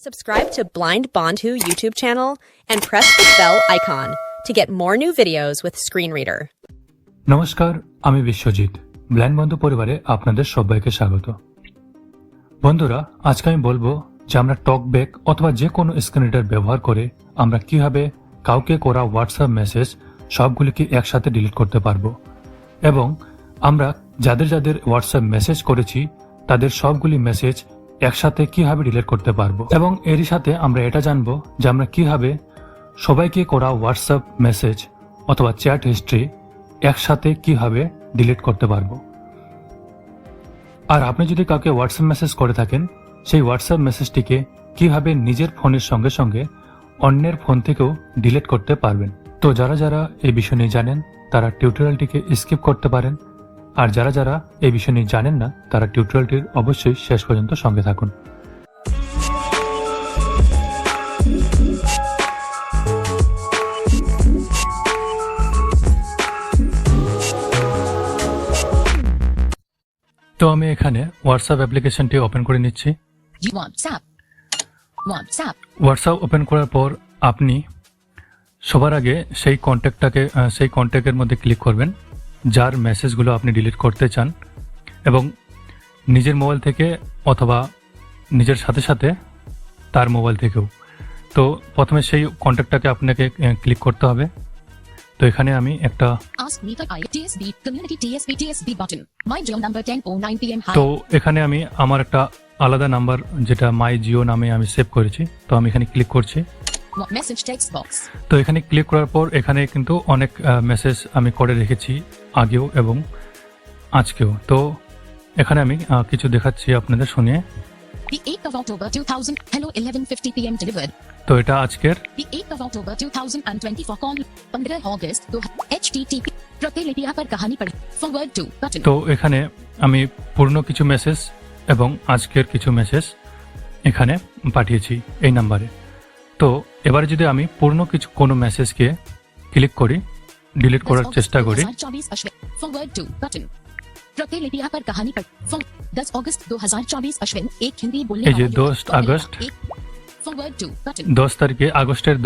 Subscribe to Blind Bondhu YouTube channel and press the bell icon to get more new videos with Screen Reader. নমস্কার, আমি Biswajit. Blind বন্ধু পরিবারে আপনাদের সবাইকে স্বাগত। বন্ধুরা, আজকে আমি বলবো যে আমরা টকব্যাক অথবা যে কোনো স্ক্রিন রিডার ব্যবহার করে আমরা কিভাবে কাউকে করা হোয়াটসঅ্যাপ মেসেজ সবগুলিকে একসাথে ডিলিট করতে পারবো এবং আমরা যাদের যাদের হোয়াটসঅ্যাপ মেসেজ করেছি তাদের সবগুলি মেসেজ একসাথে কিভাবে ডিলিট করতে পারবো এবং এরই সাথে আমরা এটা জানবো যে আমরা কিভাবে সবাইকে করা হোয়াটসঅ্যাপ মেসেজ অথবা চ্যাট হিস্ট্রি একসাথে কিভাবে ডিলিট করতে পারবো। আর আপনি যদি কাউকে হোয়াটসঅ্যাপ মেসেজ করে থাকেন সেই হোয়াটসঅ্যাপ মেসেজটিকে কিভাবে নিজের ফোনের সঙ্গে সঙ্গে অন্যের ফোন থেকেও ডিলিট করতে পারবেন। তো যারা যারা এই বিষয় নিয়ে জানেন তারা টিউটোরিয়ালটিকে স্কিপ করতে পারেন, আর যারা যারা এই বিষয় নিয়ে জানেন না তারা টিউটোরিয়ালটির অবশ্যই শেষ পর্যন্ত সঙ্গে থাকুন। তো আমি এখানে হোয়াটসঅ্যাপ অ্যাপ্লিকেশনটি ওপেন করে নিচ্ছি। হোয়াটসঅ্যাপ ওপেন করার পর আপনি সবার আগে সেই কন্ট্যাক্টের মধ্যে ক্লিক করবেন যার মেসেজগুলো আপনি ডিলিট করতে চান এবং নিজের মোবাইল থেকে অথবা নিজের সাথে সাথে তার মোবাইল থেকেও। তো প্রথমে সেই কন্ট্যাক্টটাকে আপনাকে ক্লিক করতে হবে। তো এখানে আমি একটা তো এখানে আমি আমার একটা আলাদা নাম্বার যেটা মাই জিও নামে আমি সেভ করেছি, তো আমি এখানে ক্লিক করছি। তো এখানে ক্লিক করার পর এখানে কিন্তু অনেক মেসেজ আমি করে রেখেছি আগেও এবং আজকেও। তো এখানে আমি কিছু দেখাচ্ছি আপনাদের শুনিয়ে। The 8th of October 2000, hello 11:50 p.m. delivered. তো এটা আজকের। The 8th of October 2024 call 15 August 2 http प्रतिलिपियां पर कहानी पढ़ forward to button। তো এখানে আমি পুরনো কিছু মেসেজ এবং আজকের কিছু মেসেজ এখানে পাঠিয়েছি এই নাম্বারে। তো এবারে যদি আমি পুরনো কোনো মেসেজকে ক্লিক করি, ডিলিট করার চেষ্টা করি, forward to button प्रतिलिपियां पर कहानी पढ़ 10 अगस्त 2024 अश्विन एक हिंदी बोलने এই যে 10 আগস্ট 10 তারিখে আগস্টের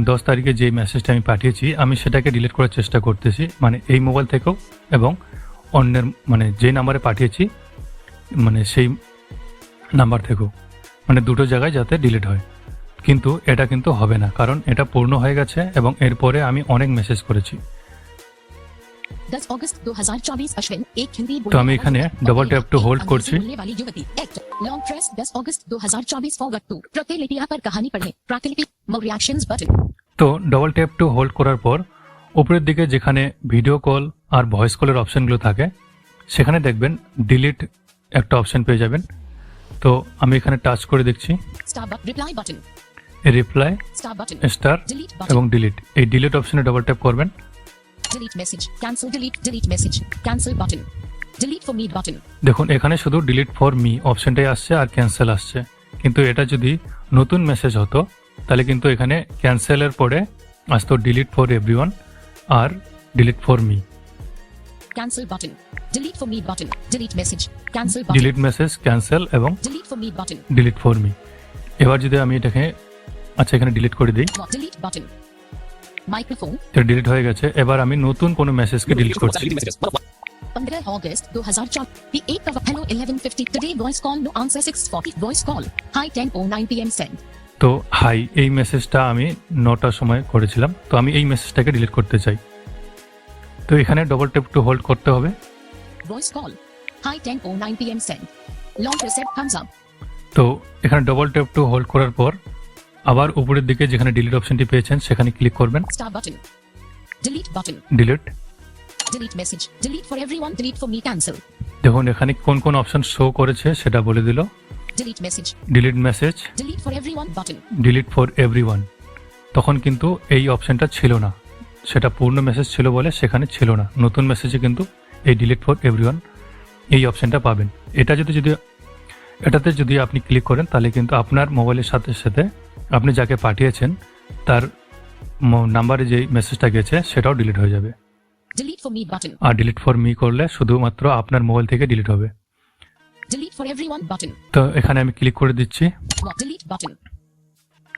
10 তারিখে যে মেসেজটা আমি পাঠিয়েছি আমি সেটাকে ডিলিট করার চেষ্টা করতেছি, মানে এই মোবাইল থেকেও এবং অন্যের মানে যে নাম্বারে পাঠিয়েছি মানে সেই নাম্বার থেকেও, মানে দুটো জায়গায় যাতে ডিলিট হয়। কিন্তু এটা কিন্তু হবে না, কারণ এটা পূর্ণ হয়ে গেছে এবং এরপরে আমি অনেক মেসেজ করেছি। 10 अगस्त 2024 अश्विन एक हिंदी তো আমি এখানে ডবল ট্যাপ টু হোল্ড করছি। लॉन्ग प्रेस 10 अगस्त 2024 फॉरवर्ड टू प्रतिलिपियां पर कहानी पढ़ें प्रतिलिपि मोर रिएक्शंस बटन। তো ডবল ট্যাপ টু হোল্ড করার পর উপরের দিকে যেখানে ভিডিও কল আর ভয়েস কলের অপশনগুলো থাকে সেখানে দেখবেন ডিলিট একটা অপশন পেয়ে যাবেন। তো আমি এখানে টাচ করে দেখছি রিপ্লাই বাটন, রিপ্লাই স্টার এবং ডিলিট, এই ডিলিট অপশনে ডবল ট্যাপ করবেন। delete message cancel delete message cancel button delete for me button। দেখুন এখানে শুধু ডিলিট ফর মি অপশনটাই আসছে আর ক্যান্সেল আসছে, কিন্তু এটা যদি নতুন মেসেজ হতো তাহলে কিন্তু এখানে ক্যান্সেলের পরে আসতো ডিলিট ফর এভরিওয়ান আর delete for me. cancel button delete for me button delete message cancel button delete message cancel এবং delete for me button delete for me. এবার যদি আমি এটাকে আচ্ছা এখানে ডিলিট করে দিই, delete button মাইক্রোফোন এটা ডিলিট হয়ে গেছে। এবার আমি নতুন কোনো মেসেজকে ডিলিট করছি। 15 अगस्त 2004 the 8th of hello 11:50 today voice call no answer 6:40 voice call hi 10:09 p.m. send। তো হাই এই মেসেজটা আমি 9টার সময় করেছিলাম, তো আমি এই মেসেজটাকে ডিলিট করতে চাই। তো এখানে ডবল ট্যাপ টু হোল্ড করতে হবে। voice call hi 10:09 p.m. send long press thumbs up। তো এখানে ডবল ট্যাপ টু হোল্ড করার পর আবার উপরের দিকে যেখানে ডিলিট অপশনটি পেয়েছেন সেখানে ক্লিক করবেন। Star button delete button delete message delete for everyone delete for me cancel. দেখুন এখানে কোন কোন অপশন শো করেছে সেটা বলে দিল। Delete message delete for everyone button delete for everyone. তখন কিন্তু এই অপশনটা ছিল না, সেটা পূর্ণ মেসেজ ছিল বলে সেখানে ছিল না। নতুন মেসেজে কিন্তু এই ডিলিট ফর এভরিওয়ান এই অপশনটা পাবেন। এটাতে যদি আপনি ক্লিক করেন তাহলে কিন্তু আপনার মোবাইলের সাথে সাথে আপনি যাকে পাঠিয়েছেন তার নাম্বারে যে মেসেজটা গেছে সেটাও ডিলিট হয়ে যাবে। ডিলিট ফর মি বাটন আর ডিলিট ফর মি করলে শুধুমাত্র আপনার মোবাইল থেকে ডিলিট হবে। delete for everyone button তো এখানে আমি ক্লিক করে দিচ্ছি delete button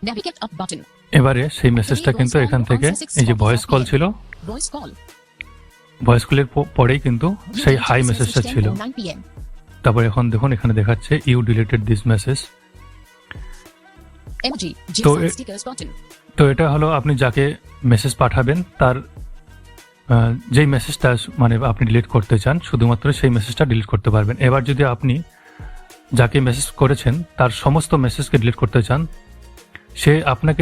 Navigate up button. এবারে সেই মেসেজটা কিন্তু এখান থেকে এই যে ভয়েস কল ছিল, Voice call. ভয়েস কলের পরেই কিন্তু সেই হাই মেসেজটা ছিল। 9 p.m. তারপর এখন দেখুন এখানে দেখাচ্ছে you deleted this message. Emoji. তো GIF stickers button. তো এটা হলো আপনি যাকে মেসেজ পাঠাবেন তার যেই মেসেজটা মানে আপনি ডিলিট করতে চান শুধুমাত্র সেই মেসেজটা ডিলিট করতে পারবেন। এবার যদি আপনি যাকে মেসেজ করেছেন তার সমস্ত মেসেজকে ডিলিট করতে চান, সে আপনাকে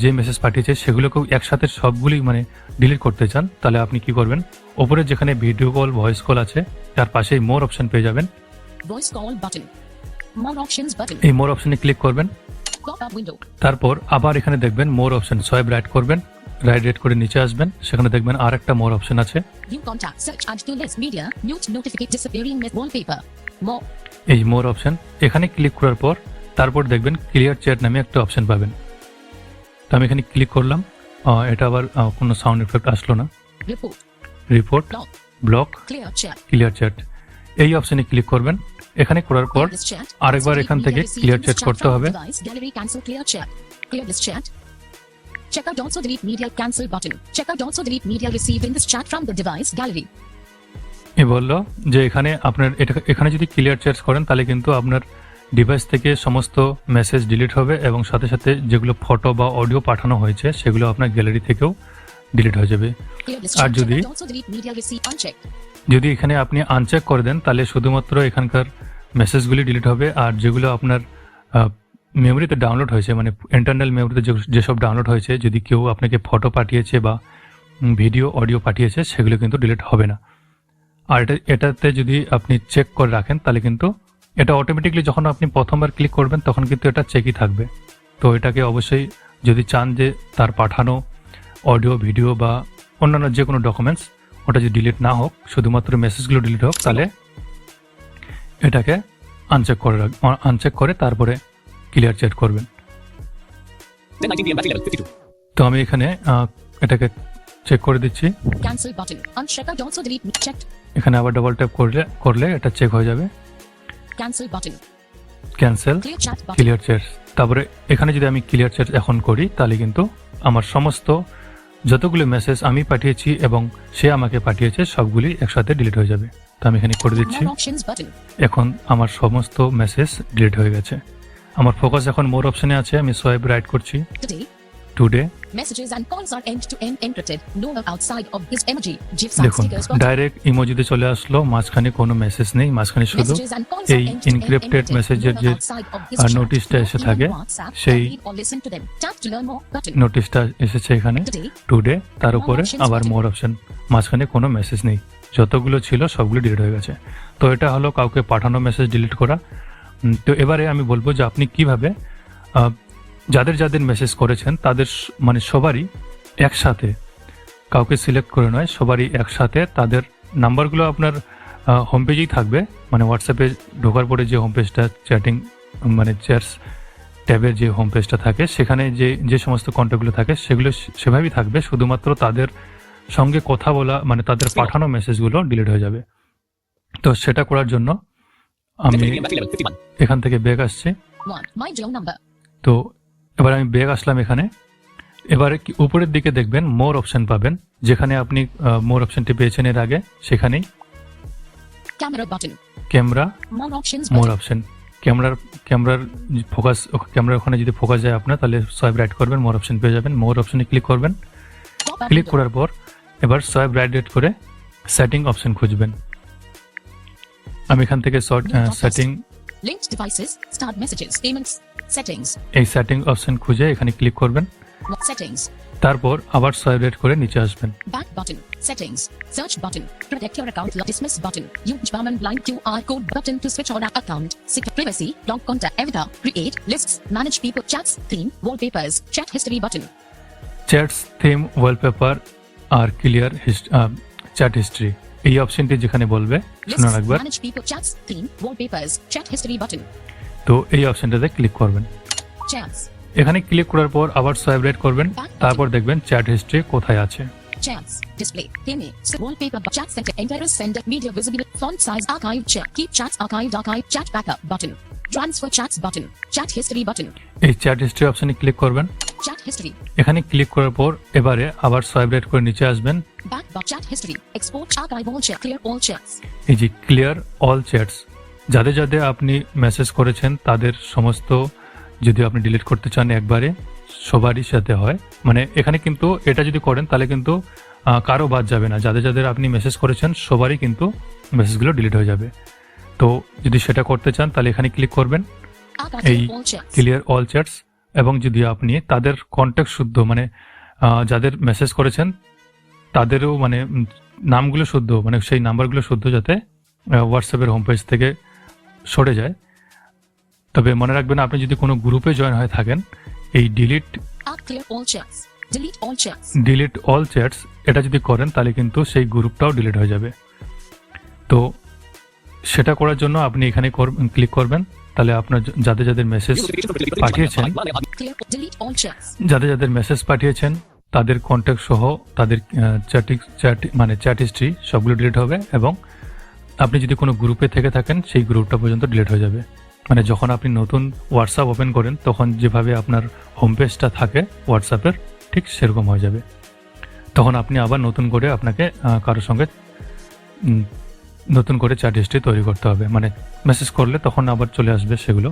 যে মেসেজ পাঠিয়েছে সেগুলোকেও একসাথে সবগুলি মানে ডিলিট করতে চান, তাহলে আপনি কি করবেন, ওপরে যেখানে ভিডিও কল ভয়েস কল আছে তার পাশেই মোর অপশন পেয়ে যাবেন। Voice call button. More options button. এই মোর অপশনে ক্লিক করবেন, Pop up window. তারপর আবার এখানে দেখবেন মোর অপশন, সোয়াইপ রাইট করবেন, রাইট রেট করে নিচে আসবেন, সেখানে দেখবেন আর একটা মোর অপশন আছে। View contact. Search and to list media. Mute notificate disappearing wallpaper. More. এই মোর অপশন এখানে ক্লিক করার পর তারপর দেখবেন ক্লিয়ার চ্যাট নামে একটা অপশন পাবেন। তো আমি এখানে ক্লিক করলাম, এটা আবার কোনো সাউন্ড এফেক্ট আসলো না। Report. Report, Block. Block, Clear chat. Clear chat, এই অপশনে ক্লিক করবেন। এখানে করার পর Clear this chat. আরেকবার Cancel এখান media থেকে received clear in chat this করতে from হবে। device, gallery cancel clear chat. Clear this chat. Check out also delete media cancel button. Check out also delete media received in this chat from the device gallery. এ বললো যে এখানে আপনার এখানে যদি clear chat করেন তাহলে কিন্তু আপনার ডিভাইস থেকে সমস্ত মেসেজ ডিলিট হবে এবং সাথে সাথে যেগুলো ফটো বা অডিও পাঠানো হয়েছে সেগুলো আপনার গ্যালারি থেকেও ডিলিট হয়ে যাবে। Clear this R chat. যদি Check out also delete media received unchecked. যদি এখানে আপনি আনচেক করে দেন তাহলে শুধুমাত্র এখানকার মেসেজগুলি ডিলিট হবে, আর যেগুলো আপনার মেমোরিতে ডাউনলোড হয়েছে মানে ইন্টারনাল মেমোরিতে যেসব ডাউনলোড হয়েছে, যদি কেউ আপনাকে ফটো পাঠিয়েছে বা ভিডিও অডিও পাঠিয়েছে সেগুলো কিন্তু ডিলিট হবে না। আর এটাতে যদি আপনি চেক করে রাখেন তাহলে কিন্তু এটা অটোমেটিকলি যখন আপনি প্রথমবার ক্লিক করবেন তখন কিন্তু এটা চেকই থাকবে। তো এটাকে অবশ্যই যদি চান যে তার পাঠানো অডিও ভিডিও বা অন্যান্য যে কোনো ডকুমেন্টস ওটা যদি ডিলিট না হোক, শুধুমাত্র মেসেজগুলো ডিলিট হোক, তাহলে এটাকে আনচেক করে তারপরে ক্লিয়ার চ্যাট করবেন। 10:19 p.m. battery level 52. তো আমি এখানে এটাকে চেক করে দিচ্ছি। Cancel button. Uncheck out also delete checked. এখানে আবার ডবল ট্যাপ করলে এটা চেক হয়ে যাবে। Cancel button. Cancel, Clear chat button. Clear chat. তারপরে এখানে যদি আমি ক্লিয়ার চ্যাট এখন করি তাহলে কিন্তু আমার সমস্ত যতগুলো মেসেজ আমি পাঠিয়েছি এবং সে আমাকে পাঠিয়েছে সবগুলি একসাথে ডিলিট হয়ে যাবে। তো আমি এখানে করে দিচ্ছি। More options button. এখন আমার সমস্ত মেসেজ ডিলিট হয়ে গেছে। আমার ফোকাস এখন মোর অপশনে আছে, আমি সোয়াইপ রাইট করছি। Today, today messages and calls are end-to-end encrypted. No outside of this emoji. GIF দেখুন stickers button. ডাইরেক্ট ইমোজিতে চলে আসলো, মাঝখানে কোনো মেসেজ নেই, মাঝখানে শুধু Messages and calls এই are end-to-end encrypted encrypted. মেসেজের No যে outside of this R chat. নোটিশটা No এসে even থাকে WhatsApp, সেই read or listen to them. Tap to learn more button. নোটিশটা এসেছে এখানে Today, টুডে, তার উপরে options আবার button. মোর অপশন, মাঝখানে কোনো মেসেজ নেই, যতগুলো ছিল সবগুলো ডিলিট হয়ে গেছে। তো এটা হলো কাউকে পাঠানো মেসেজ ডিলিট করা। তো এবারে আমি বলবো যে আপনি কিভাবে যাদের যাদের মেসেজ করেছেন তাদের মানে সবারই একসাথে, কাউকে সিলেক্ট করে নয়, সবারই একসাথে তাদের নাম্বারগুলো আপনার হোম পেজেই থাকবে, মানে হোয়াটসঅ্যাপে ঢোকার পরে যে হোম পেজটা চ্যাটিং মানে চ্যাটস ট্যাবের যে হোম পেজটা থাকে সেখানে যে সমস্ত কন্ট্যাক্টগুলো থাকে সেগুলো সেভাবেই থাকবে, শুধুমাত্র তাদের সঙ্গে কথা বলা মানে তাদের পাঠানো মেসেজগুলো ডিলিট হয়ে যাবে। তো সেটা করার জন্য আমি 10:20 p.m. battery level 51. এখান থেকে ব্যাক আসছি। 1. My Joe number. তো এবার আমি ব্যাক আসলাম এখানে। এবারে উপরের দিকে দেখবেন মোর অপশন পাবেন, যেখানে আপনি মোর অপশনটি পেয়েছেন এর আগে, সেখানেই Camera button. Camera More options মোর button. অপশন, ক্যামেরার ফোকাস, ক্যামেরার ওখানে যদি ফোকাস যায় আপনার তাহলে সোয়াইপ রাইট করবেন, মোর অপশন পেয়ে যাবেন। মোর অপশনে ক্লিক করবেন, Pop up ক্লিক window. করার পর এবার সোয়াইপ রাইট করে সেটিং অপশন খুঁজবেন। আমি এখান থেকে setting, Linked devices. Start messages. Payments. Settings. এই সেটিং অপশন খুঁজে এখানে ক্লিক করবেন, Settings. তারপর আবার সোয়াইপ রাইট করে নিচে আসবেন। Back button. Settings. Search button. Protect your account. Dismiss button. Use German blind QR code button to switch on account. Secure privacy. Log contact avatar. Create lists. Manage people. Chats. Theme. Wallpapers. Chat history button. Chats, theme, wallpaper আর clear chat history, এই অপশনটি যেখানে বলবে শুনুন Lists. একবার। Manage people. Chats. Theme. Wallpapers. Chat history button. তো এই অপশনটাতে ক্লিক করবেন। Chats. এখানে ক্লিক করার পর আবার সোয়াইপ রাইট করবেন, তারপর দেখবেন চ্যাট হিস্ট্রি কোথায় আছে। Chats. Display. Image. Wallpaper. Chat center. Enter sender. Media visible. Font size. Archive. Chat. Keep chats archived. Archive. Chat backup button. Transfer chats button. Chat history button. এই chat history অপশনে click করবেন। Chat history. এখানে click করার পর এবারে আবার swipe right করে নিচে আসবেন। Back bar chat history. Export archive all chat. Clear all chats. এই যে ক্লিয়ার অল চ্যাটস, যাদের যাদের আপনি মেসেজ করেছেন তাদের সমস্ত যদি আপনি ডিলিট করতে চান একবারে সবারই সাথে হয়, মানে এখানে কিন্তু এটা যদি করেন তাহলে কিন্তু কারো বাদ যাবে না, যাদের যাদের আপনি মেসেজ করেছেন সবারই কিন্তু মেসেজগুলো ডিলিট হয়ে যাবে। তো যদি সেটা করতে চান তাহলে এখানে ক্লিক করবেন এই Archive all chats. Clear all chats, এবং যদি আপনি তাদের কন্ট্যাক্ট শুদ্ধ মানে যাদের মেসেজ করেছেন তাদেরও মানে নামগুলো শুদ্ধ, মানে সেই নাম্বারগুলো শুদ্ধ যাতে হোয়াটসঅ্যাপের হোম পেজ থেকে সরে যায়। তবে মনে রাখবেন আপনি যদি কোনো গ্রুপে জয়েন হয়ে থাকেন এই Clear all chats. Delete all chats. Delete all chats এটা যদি করেন তাহলে কিন্তু সেই গ্রুপটাও ডিলিট হয়ে যাবে। তো সেটা করার জন্য আপনি এখানে ক্লিক করবেন, তাহলে আপনার যাদের যাদের মেসেজ পাঠিয়েছেন Clear. Delete all chats. যাদের যাদের মেসেজ পাঠিয়েছেন তাদের কন্ট্যাক্ট সহ তাদের চ্যাট হিস্ট্রি সবগুলো ডিলিট হবে, এবং আপনি যদি কোনো গ্রুপে থেকে থাকেন সেই গ্রুপটা পর্যন্ত ডিলিট হয়ে যাবে। মানে যখন আপনি নতুন হোয়াটসঅ্যাপ ওপেন করেন তখন যেভাবে আপনার হোম পেজটা থাকে হোয়াটসঅ্যাপের ঠিক সেরকম হয়ে যাবে। তখন আপনি আবার নতুন করে আপনাকে কারোর সঙ্গে নতুন করে চ্যাট হিস্ট্রি তৈরি করতে হবে, মানে মেসেজ করলে তখন আবার চলে আসবে সেগুলো।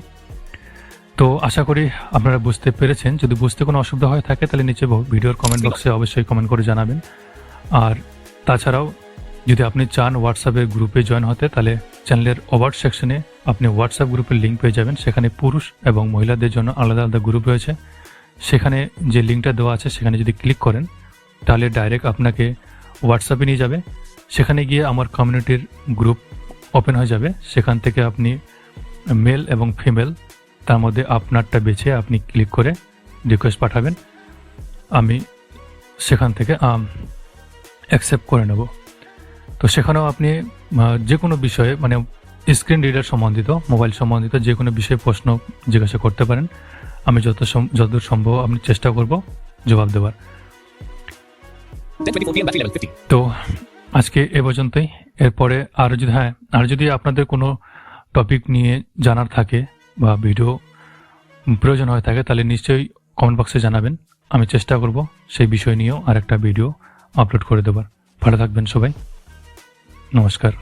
তো আশা করি আপনারা বুঝতে পেরেছেন। যদি বুঝতে কোনো অসুবিধা হয়ে থাকে তাহলে নিচে ভিডিওর কমেন্ট বক্সে অবশ্যই কমেন্ট করে জানাবেন। আর তাছাড়াও যদি আপনি চান হোয়াটসঅ্যাপের গ্রুপে জয়েন হতে তাহলে চ্যানেলের ওভার সেকশনে আপনি হোয়াটসঅ্যাপ গ্রুপের লিঙ্ক পেয়ে যাবেন। সেখানে পুরুষ এবং মহিলাদের জন্য আলাদা আলাদা গ্রুপ রয়েছে। সেখানে যে লিঙ্কটা দেওয়া আছে সেখানে যদি ক্লিক করেন তাহলে ডাইরেক্ট আপনাকে হোয়াটসঅ্যাপে নিয়ে যাবে। সেখানে গিয়ে আমার কমিউনিটির গ্রুপ ওপেন হয়ে যাবে। সেখান থেকে আপনি মেল এবং ফিমেল তার মধ্যে আপনারটা বেছে আপনি ক্লিক করে রিকোয়েস্ট পাঠাবেন, আমি সেখান থেকে অ্যাকসেপ্ট করে নেব। তো সেখানেও আপনি যে কোনো বিষয়ে মানে স্ক্রিন রিডার সম্বন্ধিত মোবাইল সম্বন্ধিত যে কোনো বিষয়ে প্রশ্ন জিজ্ঞাসা করতে পারেন। আমি যতদূর সম্ভব আপনি চেষ্টা করব জবাব দেওয়ার। 10:24 PM battery level 50. তো আজকে এ পর্যন্তই। এরপরে আর যদি আপনাদের কোনো টপিক নিয়ে জানার থাকে বা ভিডিও প্রয়োজন হয়ে থাকে তাহলে নিশ্চয়ই কমেন্ট বক্সে জানাবেন। আমি চেষ্টা করব সেই বিষয় নিয়েও আরেকটা ভিডিও আপলোড করে দেবার। ভালো থাকবেন সবাই, নমস্কার।